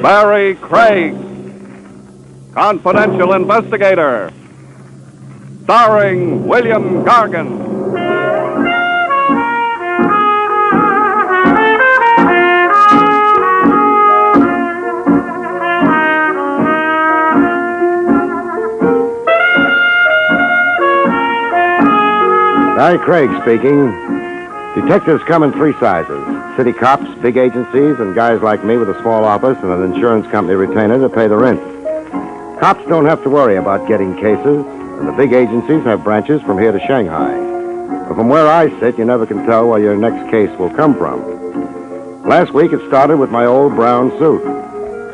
Barrie Craig, Confidential Investigator, starring William Gargan. Barrie Craig speaking. Detectives come in three sizes. City cops, big agencies, and guys like me with a small office and an insurance company retainer to pay the rent. Cops don't have to worry about getting cases, and the big agencies have branches from here to Shanghai. But from where I sit, you never can tell where your next case will come from. Last week, it started with my old brown suit.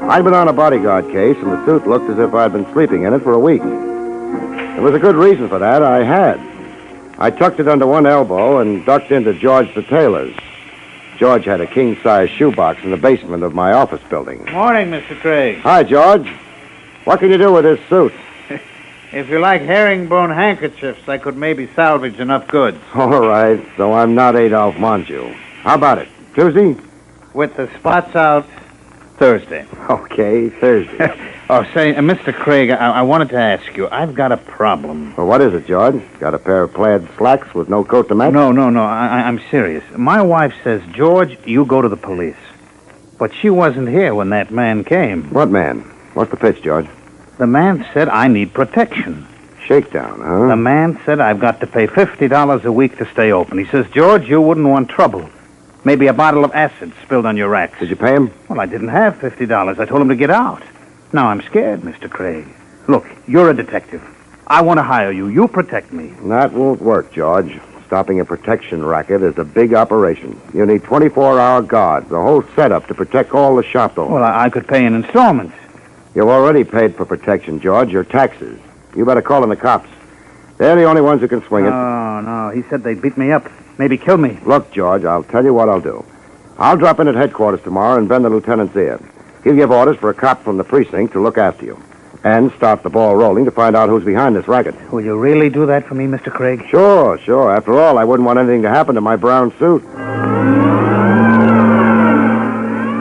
I'd been on a bodyguard case, and the suit looked as if I'd been sleeping in it for a week. There was a good reason for that. I had. I tucked it under one elbow and ducked into George the tailor's. George had a king-size shoebox in the basement of my office building. Morning, Mr. Craig. Hi, George. What can you do with this suit? If you like herringbone handkerchiefs, I could maybe salvage enough goods. All right, so I'm not Adolph Monju. How about it? Tuesday? With the spots out, Thursday. Okay, Thursday. Say, Mr. Craig, I wanted to ask you, I've got a problem. Well, what is it, George? Got a pair of plaid slacks with no coat to match? No, I'm serious. My wife says, George, you go to the police. But she wasn't here when that man came. What man? What's the pitch, George? The man said I need protection. Shakedown, huh? The man said I've got to pay $50 a week to stay open. He says, George, you wouldn't want trouble. Maybe a bottle of acid spilled on your racks. Did you pay him? Well, I didn't have $50. I told him to get out. Now I'm scared, Mr. Craig. Look, you're a detective. I want to hire you. You protect me. That won't work, George. Stopping a protection racket is a big operation. You need 24-hour guards, a whole setup to protect all the shop owners. Well, I could pay in installments. You've already paid for protection, George, your taxes. You better call in the cops. They're the only ones who can swing it. Oh, no. He said they'd beat me up. Maybe kill me. Look, George, I'll tell you what I'll do. I'll drop in at headquarters tomorrow and bend the lieutenant's ear. He'll give orders for a cop from the precinct to look after you. And start the ball rolling to find out who's behind this racket. Will you really do that for me, Mr. Craig? Sure. After all, I wouldn't want anything to happen to my brown suit.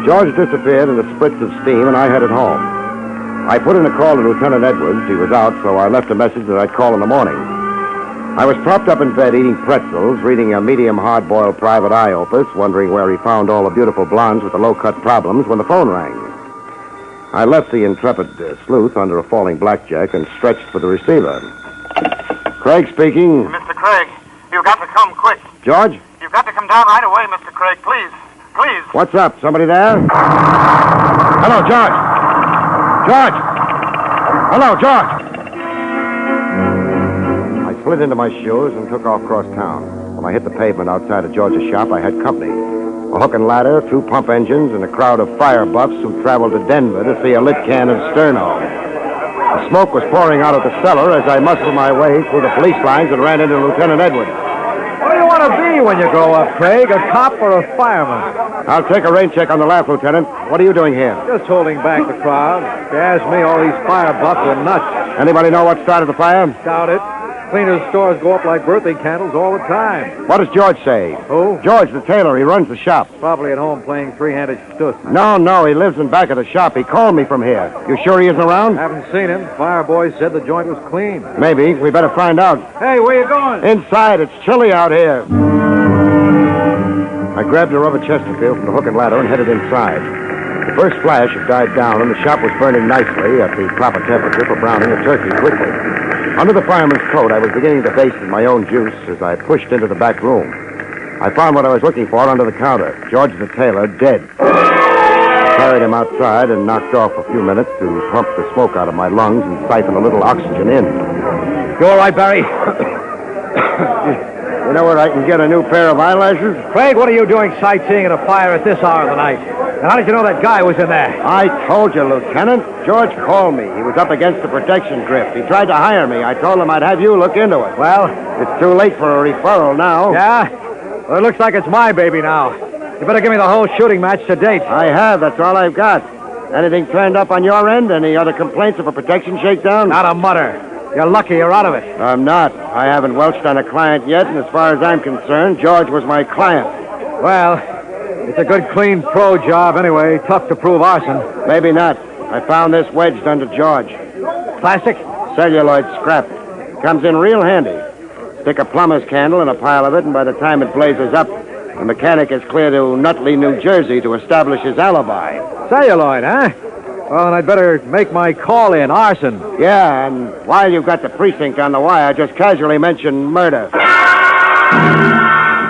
George disappeared in a spritz of steam, and I headed home. I put in a call to Lieutenant Edwards. He was out, so I left a message that I'd call in the morning. I was propped up in bed eating pretzels, reading a medium hard-boiled private eye opus, wondering where he found all the beautiful blondes with the low-cut problems when the phone rang. I left the intrepid sleuth under a falling blackjack and stretched for the receiver. Craig speaking. Mr. Craig, you've got to come quick. George? You've got to come down right away, Mr. Craig. Please. What's up? Somebody there? Hello, George. George! Hello, George! I slid into my shoes and took off across town. When I hit the pavement outside of George's shop, I had company. A hook and ladder, 2 pump engines, and a crowd of fire buffs who traveled to Denver to see a lit can of Sterno. The smoke was pouring out of the cellar as I muscled my way through the police lines and ran into Lieutenant Edwards. What do you want to be when you grow up, Craig? A cop or a fireman? I'll take a rain check on the laugh, Lieutenant. What are you doing here? Just holding back the crowd. If you ask me, all these fire buffs are nuts. Anybody know what started the fire? Doubt it. Cleaners' stores go up like birthday candles all the time. What does George say? Who? George, the tailor. He runs the shop. Probably at home playing three-handed stuss. No. He lives in back of the shop. He called me from here. You sure he isn't around? Haven't seen him. Fire boy said the joint was clean. Maybe. We better find out. Hey, where you going? Inside. It's chilly out here. I grabbed a rubber Chesterfield from the hook and ladder and headed inside. The first flash had died down, and the shop was burning nicely at the proper temperature for browning a turkey quickly. Under the fireman's coat, I was beginning to baste in my own juice as I pushed into the back room. I found what I was looking for under the counter, George the tailor, dead. Carried him outside and knocked off a few minutes to pump the smoke out of my lungs and siphon a little oxygen in. You all right, Barrie? You know where I can get a new pair of eyelashes? Craig, what are you doing sightseeing at a fire at this hour of the night? And how did you know that guy was in there? I told you, Lieutenant. George called me. He was up against the protection grip. He tried to hire me. I told him I'd have you look into it. Well? It's too late for a referral now. Yeah? Well, it looks like it's my baby now. You better give me the whole shooting match to date. I have. That's all I've got. Anything turned up on your end? Any other complaints of a protection shakedown? Not a mutter. You're lucky you're out of it. I'm not. I haven't welched on a client yet, and as far as I'm concerned, George was my client. Well, It's a good, clean pro job anyway. Tough to prove arson. Maybe not. I found this wedged under George. Plastic? Celluloid scrap. Comes in real handy. Stick a plumber's candle in a pile of it, and by the time it blazes up, the mechanic is clear to Nutley, New Jersey to establish his alibi. Celluloid, huh? Well, then I'd better make my call in. Arson. Yeah, and while you've got the precinct on the wire, just casually mention murder.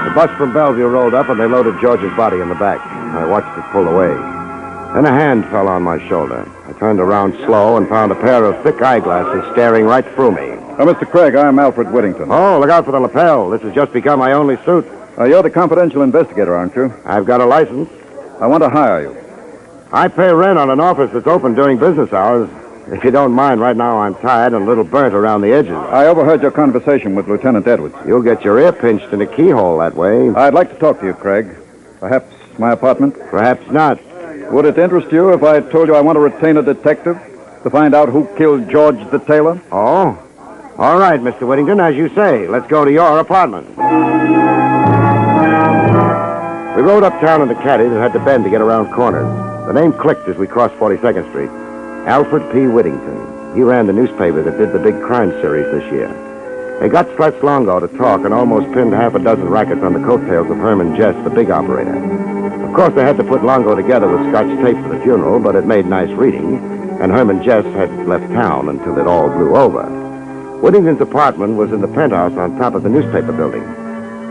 The bus from Bellevue rolled up, and they loaded George's body in the back. I watched it pull away. Then a hand fell on my shoulder. I turned around slow and found a pair of thick eyeglasses staring right through me. Mr. Craig, I'm Alfred Whittington. Oh, look out for the lapel. This has just become my only suit. You're the confidential investigator, aren't you? I've got a license. I want to hire you. I pay rent on an office that's open during business hours. If you don't mind, right now I'm tired and a little burnt around the edges. I overheard your conversation with Lieutenant Edwards. You'll get your ear pinched in a keyhole that way. I'd like to talk to you, Craig. Perhaps my apartment? Perhaps not. Would it interest you if I told you I want to retain a detective to find out who killed George the tailor? Oh? All right, Mr. Whittington, as you say. Let's go to your apartment. We rode uptown in the caddy and had to bend to get around corners. The name clicked as we crossed 42nd Street. Alfred P. Whittington. He ran the newspaper that did the big crime series this year. They got Stretch Longo to talk and almost pinned half a dozen rackets on the coattails of Herman Jess, the big operator. Of course, they had to put Longo together with Scotch tape for the funeral, but it made nice reading, and Herman Jess had left town until it all blew over. Whittington's apartment was in the penthouse on top of the newspaper building.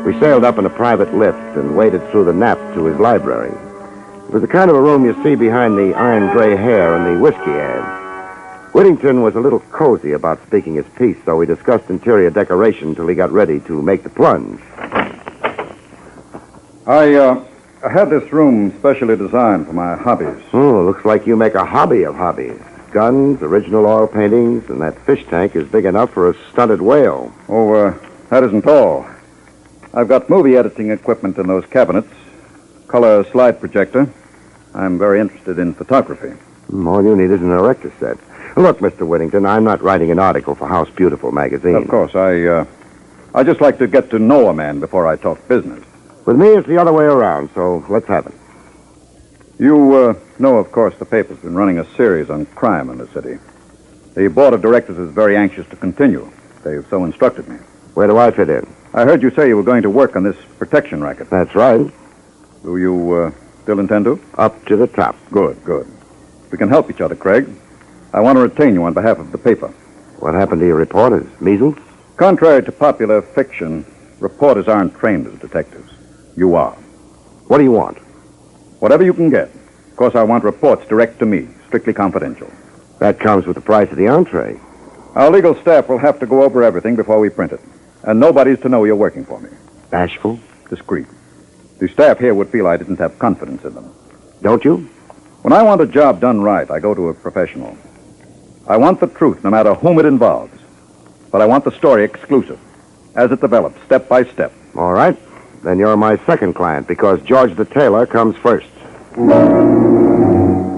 We sailed up in a private lift and waded through the nap to his library. It was the kind of a room you see behind the iron gray hair and the whiskey ad. Whittington was a little cozy about speaking his piece, so we discussed interior decoration till he got ready to make the plunge. I had this room specially designed for my hobbies. Oh, looks like you make a hobby of hobbies. Guns, original oil paintings, and that fish tank is big enough for a stunted whale. Oh, that isn't all. I've got movie editing equipment in those cabinets. Color slide projector. I'm very interested in photography. All you need is an erector set. Look, Mr. Whittington, I'm not writing an article for House Beautiful magazine. Of course, I just like to get to know a man before I talk business. With me, it's the other way around, so let's have it. You know, of course, the paper's been running a series on crime in the city. The board of directors is very anxious to continue. They've so instructed me. Where do I fit in? I heard you say you were going to work on this protection racket. That's right. Do you still intend to? Up to the top. Good. We can help each other, Craig. I want to retain you on behalf of the paper. What happened to your reporters? Measles? Contrary to popular fiction, reporters aren't trained as detectives. You are. What do you want? Whatever you can get. Of course, I want reports direct to me, strictly confidential. That comes with the price of the entree. Our legal staff will have to go over everything before we print it. And nobody's to know you're working for me. Bashful? Discreet. The staff here would feel I didn't have confidence in them. Don't you? When I want a job done right, I go to a professional. I want the truth, no matter whom it involves. But I want the story exclusive, as it develops, step by step. All right. Then you're my second client, because George the tailor comes first.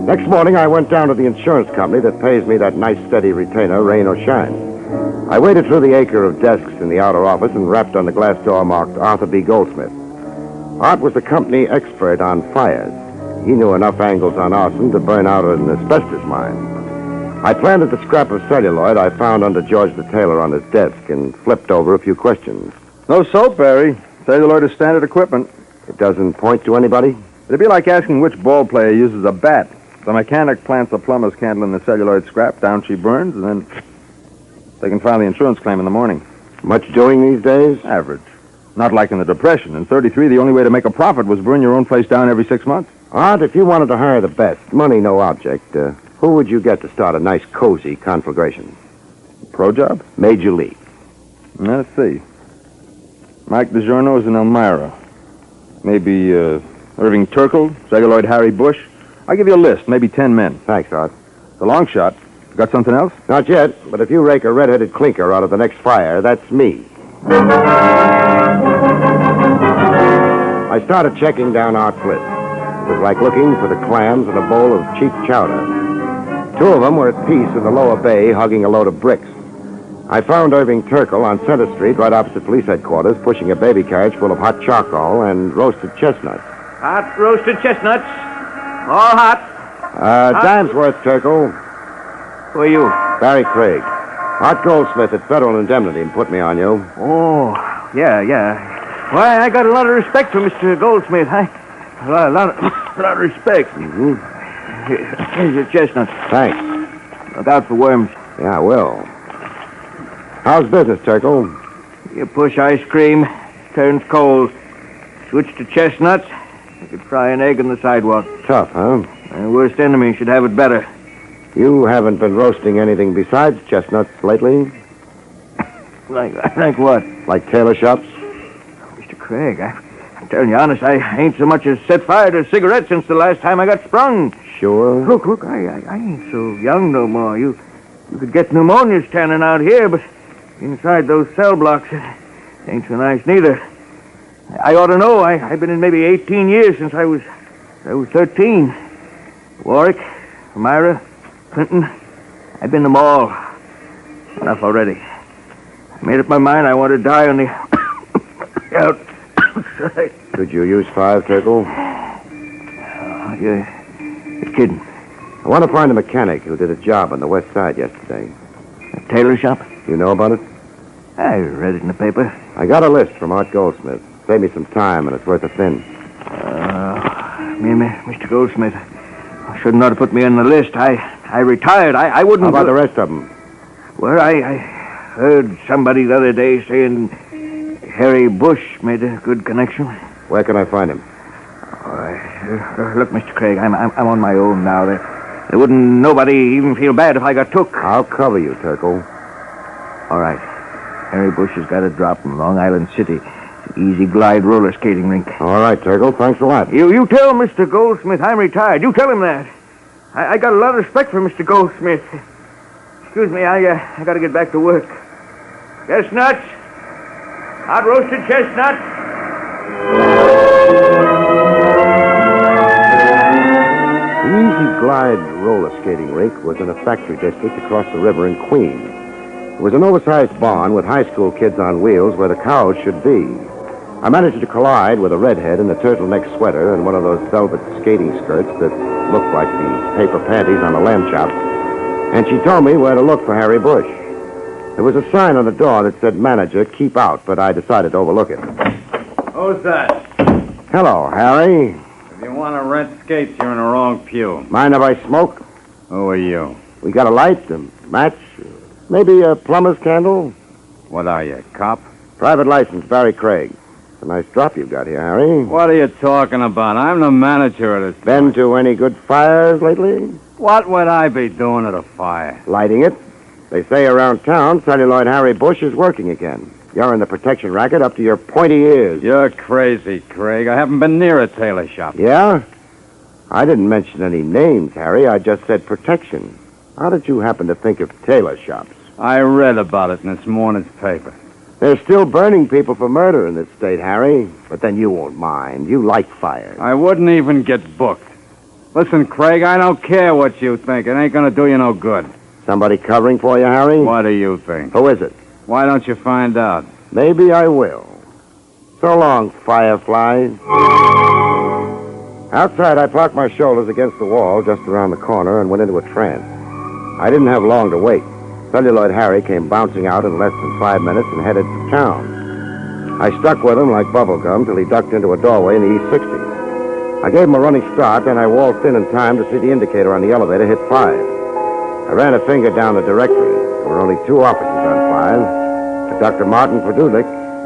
Next morning, I went down to the insurance company that pays me that nice, steady retainer, rain or shine. I waded through the acre of desks in the outer office and rapped on the glass door marked Arthur B. Goldsmith. Art was the company expert on fires. He knew enough angles on arson to burn out an asbestos mine. I planted the scrap of celluloid I found under George the tailor on his desk and flipped over a few questions. No soap, Barrie. Celluloid is standard equipment. It doesn't point to anybody? It'd be like asking which ball player uses a bat. The mechanic plants a plumber's candle in the celluloid scrap, down she burns, and then they can file the insurance claim in the morning. Much doing these days? Average. Not like in the Depression. In 33, the only way to make a profit was burn your own place down every 6 months. Art, if you wanted to hire the best, money no object, who would you get to start a nice, cozy conflagration? Pro job? Major League. Let's see. Mike DiGiorno's in Elmira. Maybe Irving Turkle, celluloid Harry Bush. I'll give you a list, maybe 10 men. Thanks, Art. The long shot. Got something else? Not yet, but if you rake a red-headed clinker out of the next fire, that's me. I started checking down Art's list. It was like looking for the clams in a bowl of cheap chowder. 2 of them were at peace in the lower bay, hugging a load of bricks. I found Irving Turkle on Center Street, right opposite police headquarters, pushing a baby carriage full of hot charcoal and roasted chestnuts. Hot roasted chestnuts. All hot. Dime's worth, Turkle. Who are you? Barrie Craig. Art Goldsmith at Federal Indemnity put me on you. Oh, yeah. Why, I got a lot of respect for Mr. Goldsmith. A lot of respect. Mm-hmm. Here's your chestnuts. Thanks. Look out for worms. Yeah, I will. How's business, Turkle? You push ice cream, turns cold. Switch to chestnuts, you could fry an egg on the sidewalk. Tough, huh? My worst enemy should have it better. You haven't been roasting anything besides chestnuts lately? Like what? Like tailor shops? Mr. Craig, I'm telling you honest, I ain't so much as set fire to a cigarette since the last time I got sprung. Sure. Look, I ain't so young no more. You could get pneumonia standing out here, but inside those cell blocks, it ain't so nice neither. I ought to know. I've been in maybe 18 years since I was 13. Warwick, Elmira, Clinton, I've been them all. Enough already. I made up my mind I want to die on the outside. Could you use 5, Turkle? You're kidding. I want to find a mechanic who did a job on the west side yesterday. A tailor shop? You know about it? I read it in the paper. I got a list from Art Goldsmith. Save me some time, and it's worth a thin. Mr. Goldsmith, I shouldn't ought to put me on the list. I retired. I wouldn't... How about the rest of them? Well, I heard somebody the other day saying Harry Bush made a good connection. Where can I find him? Look, Mr. Craig, I'm on my own now. There wouldn't nobody even feel bad if I got took. I'll cover you, Turkle. All right. Harry Bush has got a drop from Long Island City. Easy glide roller skating rink. All right, Turkle. Thanks a lot. You tell Mr. Goldsmith I'm retired. You tell him that. I got a lot of respect for Mr. Goldsmith. Excuse me, I got to get back to work. Chestnuts. Hot roasted chestnuts. The Easy Glide roller skating rink was in a factory district across the river in Queens. It was an oversized barn with high school kids on wheels where the cows should be. I managed to collide with a redhead in a turtleneck sweater and one of those velvet skating skirts that looked like the paper panties on a lamb chop, and she told me where to look for Harry Bush. There was a sign on the door that said manager, keep out, but I decided to overlook it. Who's that? Hello, Harry. If you want to rent skates, you're in the wrong pew. Mind if I smoke? Who are you? We got a light, a match, maybe a plumber's candle? What are you, cop? Private license, Barrie Craig. It's a nice drop you've got here, Harry. What are you talking about? I'm the manager of this. Been to any good fires lately? What would I be doing at a fire? Lighting it. They say around town, celluloid Harry Bush is working again. You're in the protection racket up to your pointy ears. You're crazy, Craig. I haven't been near a tailor shop. Yeah? I didn't mention any names, Harry. I just said protection. How did you happen to think of tailor shops? I read about it in this morning's paper. They're still burning people for murder in this state, Harry. But then you won't mind. You like fire. I wouldn't even get booked. Listen, Craig, I don't care what you think. It ain't gonna do you no good. Somebody covering for you, Harry? What do you think? Who is it? Why don't you find out? Maybe I will. So long, fireflies. Outside, I parked my shoulders against the wall just around the corner and went into a trance. I didn't have long to wait. Celluloid Harry came bouncing out in less than 5 minutes and headed for town. I stuck with him like bubblegum till he ducked into a doorway in the East 60s. I gave him a running start, then I waltzed in time to see the indicator on the elevator hit 5. I ran a finger down the directory. There were only 2 offices on file. A Dr. Martin Kane,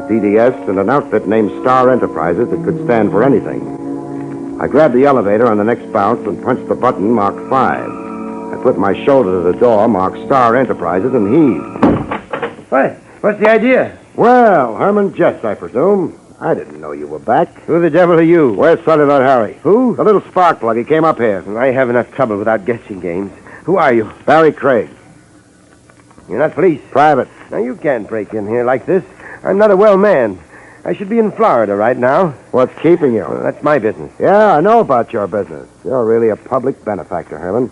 DDS, and an outfit named Star Enterprises that could stand for anything. I grabbed the elevator on the next bounce and punched the button marked 5. I put my shoulder to the door marked Star Enterprises and heaved. What? What's the idea? Well, Herman Jess, I presume. I didn't know you were back. Who the devil are you? Where's Celluloid Harry? Who? The little spark plug. He came up here. I have enough trouble without guessing games. Who are you? Barrie Craig. You're not police. Private. Now, you can't break in here like this. I'm not a well man. I should be in Florida right now. What's keeping you? Well, that's my business. Yeah, I know about your business. You're really a public benefactor, Herman.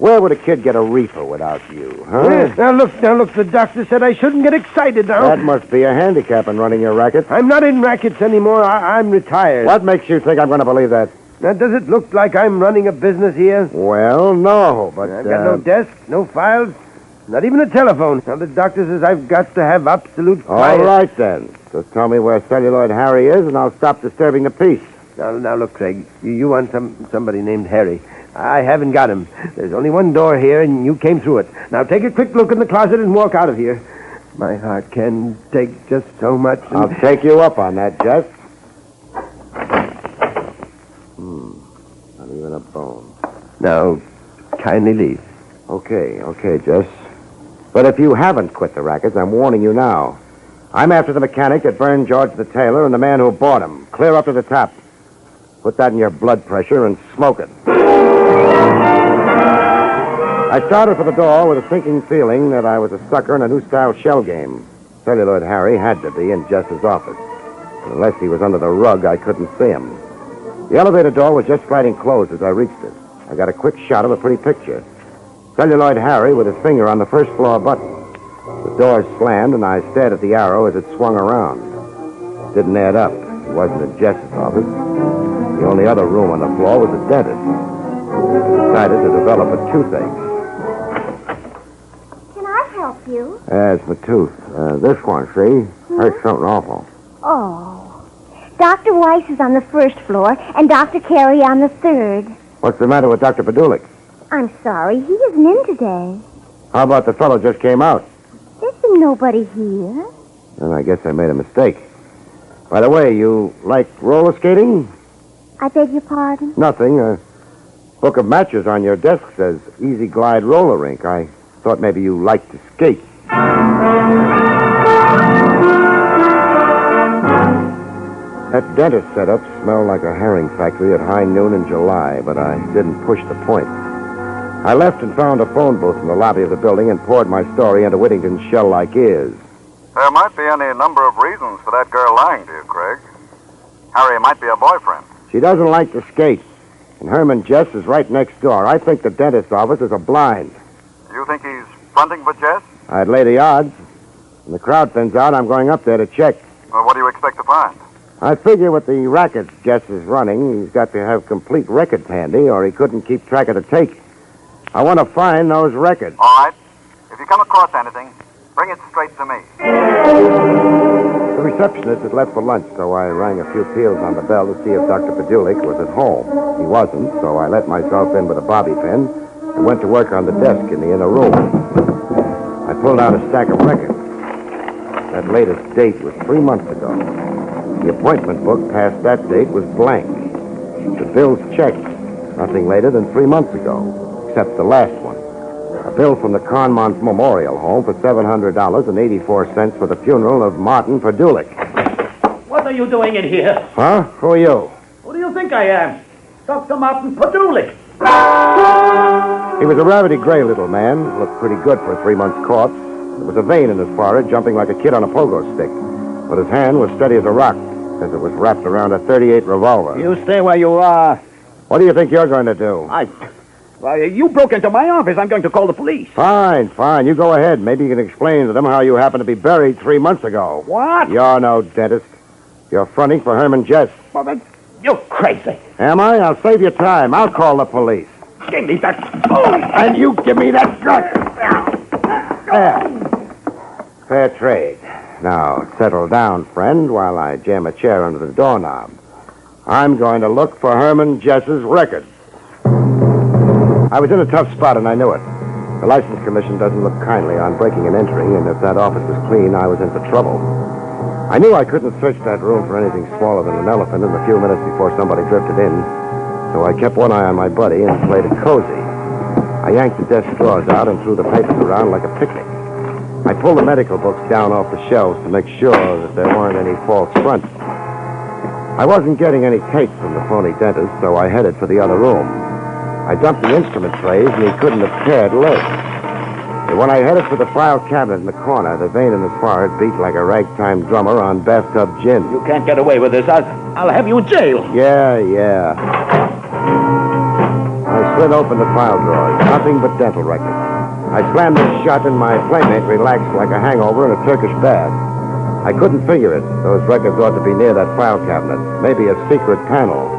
Where would a kid get a reefer without you, huh? Yeah, now look, the doctor said I shouldn't get excited now. That must be a handicap in running your racket. I'm not in rackets anymore. I'm retired. What makes you think I'm going to believe that? Now, does it look like I'm running a business here? Well, no, but... I've got no desk, no files, not even a telephone. Now, the doctor says I've got to have absolute quiet. All right, then. Just tell me where Celluloid Harry is, and I'll stop disturbing the peace. Now look, Craig, you want somebody named Harry. I haven't got him. There's only one door here, and you came through it. Now, take a quick look in the closet and walk out of here. My heart can take just so much. I'll take you up on that, Jess. Not even a bone. Now, kindly leave. Okay, Jess. But if you haven't quit the rackets, I'm warning you now. I'm after the mechanic that burned George the tailor and the man who bought him. Clear up to the top. Put that in your blood pressure and smoke it. I started for the door with a sinking feeling that I was a sucker in a new-style shell game. Celluloid Harry had to be in Jess's office. Unless he was under the rug, I couldn't see him. The elevator door was just sliding closed as I reached it. I got a quick shot of a pretty picture. Celluloid Harry with his finger on the first floor button. The door slammed, and I stared at the arrow as it swung around. It didn't add up. It wasn't in Jess's office. The only other room on the floor was the dentist. I decided to develop a toothache. Can I help you? It's my tooth. This one, see? Hurts something awful. Oh. Dr. Weiss is on the first floor, and Dr. Carey on the third. What's the matter with Dr. Padulik? I'm sorry, he isn't in today. How about the fellow just came out? There's been nobody here. Then I guess I made a mistake. By the way, you like roller skating? I beg your pardon? Nothing. A book of matches on your desk says Easy Glide Roller Rink. I thought maybe you liked to skate. That dentist setup smelled like a herring factory at high noon in July, but I didn't push the point. I left and found a phone booth in the lobby of the building and poured my story into Whittington's shell-like ears. There might be any number of reasons for that girl lying to you, Craig. Harry might be a boyfriend. She doesn't like to skate, and Herman Jess is right next door. I think the dentist's office is a blind. You think he's fronting for Jess? I'd lay the odds. When the crowd thins out, I'm going up there to check. Well, what do you expect to find? I figure with the rackets Jess is running, he's got to have complete records handy, or he couldn't keep track of the take. I want to find those records. All right. If you come across anything, bring it straight to me. The receptionist had left for lunch, so I rang a few peals on the bell to see if Dr. Padulik was at home. He wasn't, so I let myself in with a bobby pin and went to work on the desk in the inner room. I pulled out a stack of records. That latest date was 3 months ago. The appointment book past that date was blank. The bills checked. Nothing later than 3 months ago. Except the last one. A bill from the Conmont Memorial Home for $700.84 for the funeral of Martin Padulik. What are you doing in here? Huh? Who are you? Who do you think I am? Dr. Martin Padulik. He was a rabbity gray little man. Looked pretty good for a 3-month corpse. There was a vein in his forehead, jumping like a kid on a pogo stick. But his hand was steady as a rock, as it was wrapped around a .38 revolver. You stay where you are. What do you think you're going to do? Well, you broke into my office. I'm going to call the police. Fine. You go ahead. Maybe you can explain to them how you happened to be buried 3 months ago. What? You're no dentist. You're fronting for Herman Jess. Well, you're crazy. Am I? I'll save you time. I'll call the police. Give me that phone. And you give me that gun. There. Fair trade. Now, settle down, friend, while I jam a chair under the doorknob. I'm going to look for Herman Jess's records. I was in a tough spot, and I knew it. The License Commission doesn't look kindly on breaking and entering, and if that office was clean, I was in for trouble. I knew I couldn't search that room for anything smaller than an elephant in the few minutes before somebody drifted in, so I kept one eye on my buddy and played it cozy. I yanked the desk drawers out and threw the papers around like a picnic. I pulled the medical books down off the shelves to make sure that there weren't any false fronts. I wasn't getting any tape from the phony dentist, so I headed for the other room. I dumped the instrument trays, and he couldn't have cared less. And when I headed for the file cabinet in the corner, the vein in his forehead beat like a ragtime drummer on bathtub gin. You can't get away with this. I'll have you in jail. Yeah. I split open the file drawers. Nothing but dental records. I slammed them shut and my playmate relaxed like a hangover in a Turkish bath. I couldn't figure it. Those records ought to be near that file cabinet. Maybe a secret panel.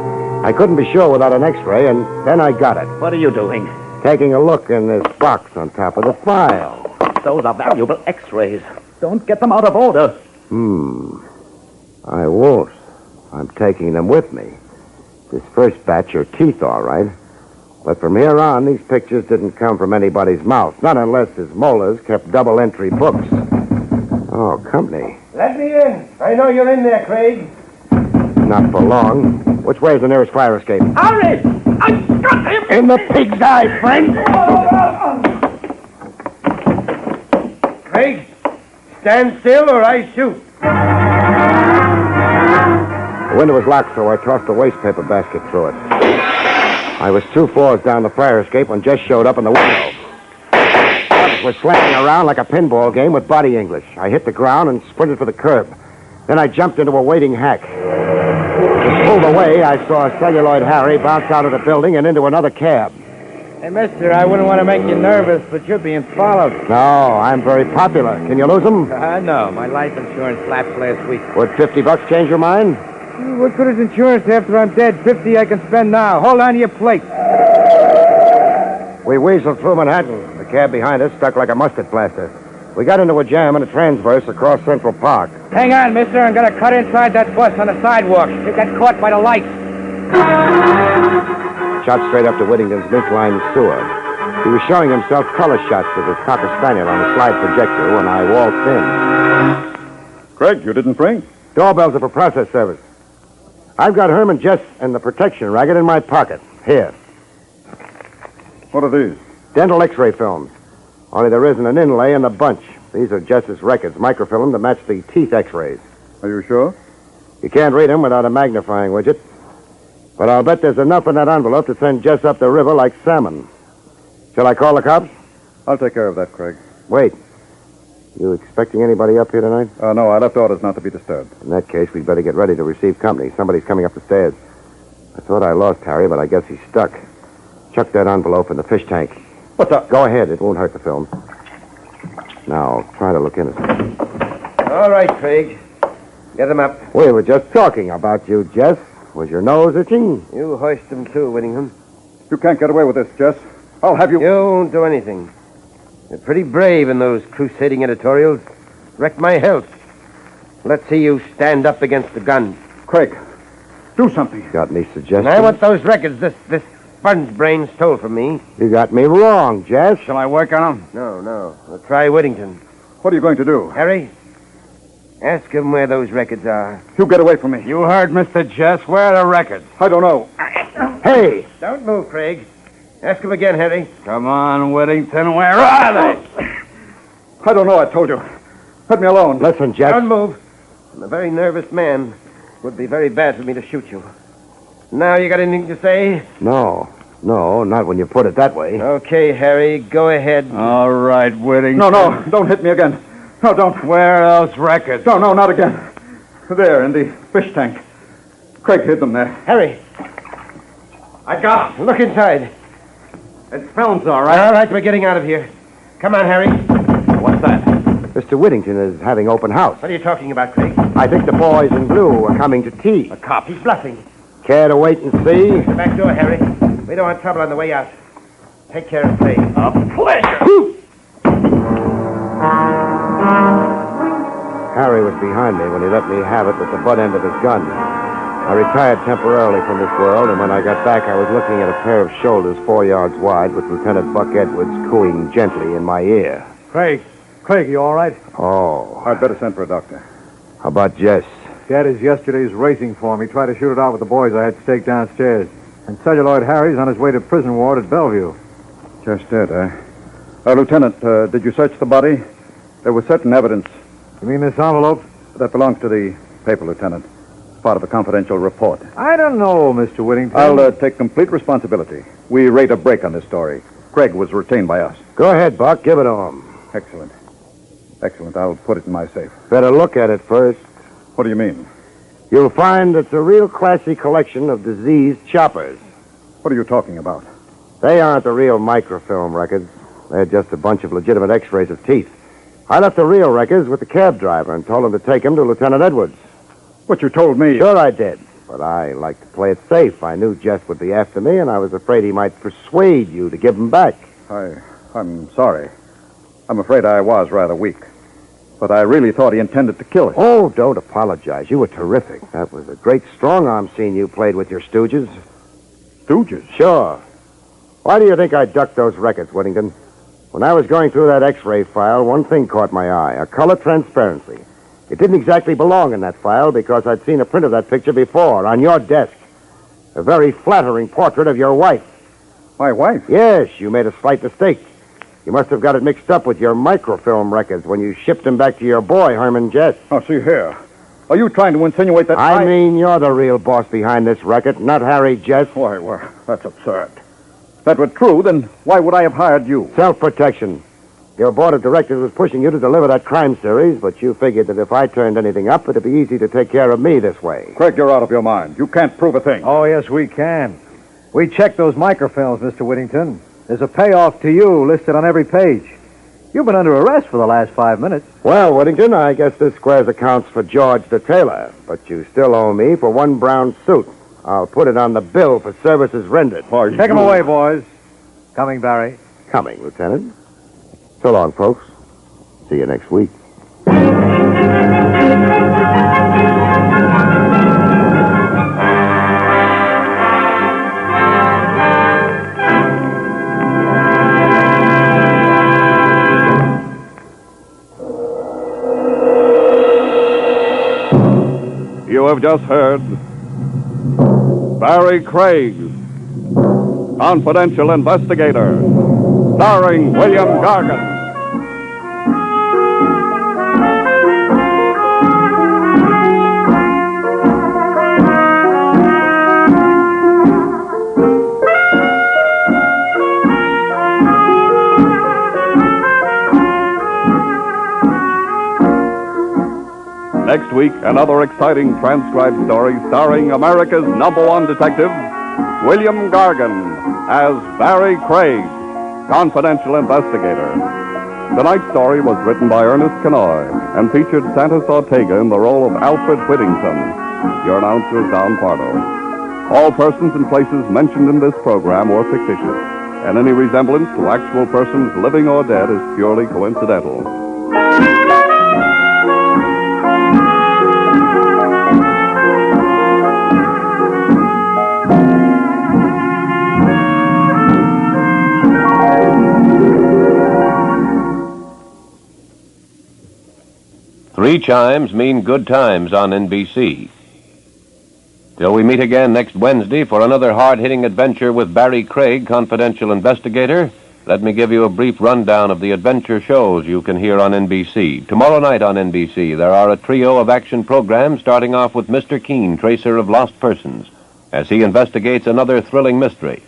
I couldn't be sure without an x-ray, and then I got it. What are you doing? Taking a look in this box on top of the file. Those are valuable x-rays. Don't get them out of order. I won't. I'm taking them with me. This first batch are teeth, all right. But from here on, these pictures didn't come from anybody's mouth. Not unless his molars kept double-entry books. Oh, company. Let me in. I know you're in there, Craig. Not for long. Which way is the nearest fire escape? Hurry! I got him! In the pig's eye, friend! Craig, stand still or I shoot. The window was locked, so I tossed a waste paper basket through it. I was 2 floors down the fire escape when Jess showed up in the window. Others were slamming around like a pinball game with body English. I hit the ground and sprinted for the curb. Then I jumped into a waiting hack. As pulled away, I saw Celluloid Harry bounce out of the building and into another cab. Hey, mister, I wouldn't want to make you nervous, but you're being followed. No, I'm very popular. Can you lose them? No. My life insurance lapsed last week. Would $50 change your mind? What good is insurance after I'm dead? 50 I can spend now. Hold on to your plate. We weaseled through Manhattan. The cab behind us stuck like a mustard plaster. We got into a jam and a transverse across Central Park. Hang on, mister. I'm going to cut inside that bus on the sidewalk. You got caught by the lights. Shot straight up to Whittington's mink-lined sewer. He was showing himself color shots with his Cocker Spaniel on a slide projector when I waltzed in. Craig, you didn't ring? Doorbells are for process service. I've got Herman, Jess, and the protection racket in my pocket. Here. What are these? Dental x-ray films. Only there isn't an inlay in the bunch. These are Jess's records, microfilm to match the teeth x-rays. Are you sure? You can't read them without a magnifying widget. But I'll bet there's enough in that envelope to send Jess up the river like salmon. Shall I call the cops? I'll take care of that, Craig. Wait. You expecting anybody up here tonight? No, I left orders not to be disturbed. In that case, we'd better get ready to receive company. Somebody's coming up the stairs. I thought I lost Harry, but I guess he's stuck. Chuck that envelope in the fish tank. What's up? Go ahead. It won't hurt the film. Now, try to look innocent. All right, Craig. Get them up. We were just talking about you, Jess. Was your nose itching? You hoist them too, Whittingham. You can't get away with this, Jess. I'll have you... You won't do anything. You're pretty brave in those crusading editorials. Wrecked my health. Let's see you stand up against the gun. Craig, do something. Got any suggestions? I want those records this sponge brain stole from me. You got me wrong, Jess. Shall I work on them? No. We'll try Whittington. What are you going to do? Harry, ask him where those records are. You get away from me. You heard Mr. Jess. Where are the records? I don't know. Hey! Don't move, Craig. Ask him again, Harry. Come on, Whittington. Where are they? I don't know, I told you. Let me alone. Listen, Jess. Don't move. I'm a very nervous man. It would be very bad for me to shoot you. Now you got anything to say? No, not when you put it that way. Okay, Harry, go ahead. All right, Whittington. No, don't hit me again. No, don't. Where are those records? No, not again. There, in the fish tank. Craig hid them there. Harry, I got them. look inside. It's films, all right. All right, we're getting out of here. Come on, Harry. What's that? Mr. Whittington is having open house. What are you talking about, Craig? I think the boys in blue are coming to tea. A cop. He's bluffing. Care to wait and see? The back door, Harry. We don't want trouble on the way out. Take care and play. A pleasure. Harry was behind me when he let me have it with the butt end of his gun. I retired temporarily from this world, and when I got back, I was looking at a pair of shoulders 4 yards wide with Lieutenant Buck Edwards cooing gently in my ear. Craig, you all right? Oh. I'd better send for a doctor. How about Jess? That is yesterday's racing form. He tried to shoot it out with the boys I had staked downstairs. And Celluloid Harry's on his way to prison ward at Bellevue. Just dead, eh? Lieutenant, did you search the body? There was certain evidence. You mean this envelope? That belongs to the paper, Lieutenant. It's part of a confidential report. I don't know, Mr. Whittington. I'll take complete responsibility. We rate a break on this story. Craig was retained by us. Go ahead, Buck. Give it to him. Excellent. I'll put it in my safe. Better look at it first. What do you mean? You'll find it's a real classy collection of diseased choppers. What are you talking about? They aren't the real microfilm records. They're just a bunch of legitimate x-rays of teeth. I left the real records with the cab driver and told him to take them to Lieutenant Edwards. But you told me... Sure I did. But I like to play it safe. I knew Jess would be after me, and I was afraid he might persuade you to give them back. I'm sorry. I'm afraid I was rather weak. But I really thought he intended to kill us. Oh, don't apologize. You were terrific. That was a great strong-arm scene you played with your stooges. Stooges? Sure. Why do you think I ducked those records, Whittington? When I was going through that x-ray file, one thing caught my eye, a color transparency. It didn't exactly belong in that file because I'd seen a print of that picture before, on your desk. A very flattering portrait of your wife. My wife? Yes, you made a slight mistake. You must have got it mixed up with your microfilm records when you shipped them back to your boy, Herman Jess. Oh, see here. Are you trying to insinuate that I mean, you're the real boss behind this racket, not Harry Jess. Why, well, that's absurd. If that were true, then why would I have hired you? Self-protection. Your board of directors was pushing you to deliver that crime series, but you figured that if I turned anything up, it'd be easy to take care of me this way. Craig, you're out of your mind. You can't prove a thing. Oh, yes, we can. We checked those microfilms, Mr. Whittington. There's a payoff to you listed on every page. You've been under arrest for the last 5 minutes. Well, Whittington, I guess this squares accounts for George the tailor, but you still owe me for one brown suit. I'll put it on the bill for services rendered. Take him away, boys. Coming, Barrie. Coming, Lieutenant. So long, folks. See you next week. You have just heard Barrie Craig, Confidential Investigator, starring William Gargan. Next week, another exciting transcribed story starring America's #1 detective, William Gargan, as Barrie Craig, Confidential Investigator. Tonight's story was written by Ernest Kenoy and featured Santos Ortega in the role of Alfred Whittington. Your announcer is Don Pardo. All persons and places mentioned in this program were fictitious, and any resemblance to actual persons living or dead is purely coincidental. Three chimes mean good times on NBC. Till we meet again next Wednesday for another hard-hitting adventure with Barrie Craig, Confidential Investigator, let me give you a brief rundown of the adventure shows you can hear on NBC. Tomorrow night on NBC, there are a trio of action programs starting off with Mr. Keen, tracer of lost persons, as he investigates another thrilling mystery.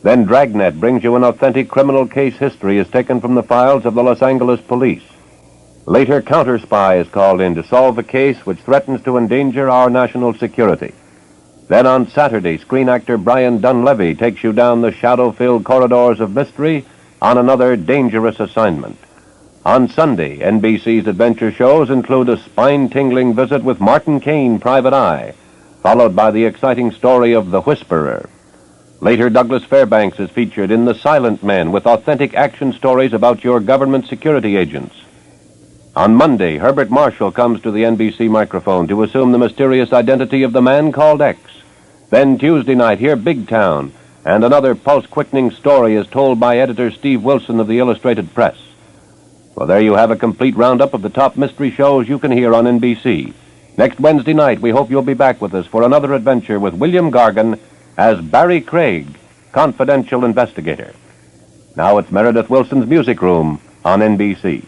Then Dragnet brings you an authentic criminal case history as taken from the files of the Los Angeles police. Later, Counter Spy is called in to solve a case which threatens to endanger our national security. Then on Saturday, screen actor Brian Dunleavy takes you down the shadow-filled corridors of mystery on another dangerous assignment. On Sunday, NBC's adventure shows include a spine-tingling visit with Martin Kane, Private Eye, followed by the exciting story of The Whisperer. Later, Douglas Fairbanks is featured in The Silent Men with authentic action stories about your government security agents. On Monday, Herbert Marshall comes to the NBC microphone to assume the mysterious identity of the man called X. Then Tuesday night, hear Big Town, and another pulse-quickening story is told by editor Steve Wilson of the Illustrated Press. Well, there you have a complete roundup of the top mystery shows you can hear on NBC. Next Wednesday night, we hope you'll be back with us for another adventure with William Gargan as Barrie Craig, Confidential Investigator. Now it's Meredith Wilson's Music Room on NBC.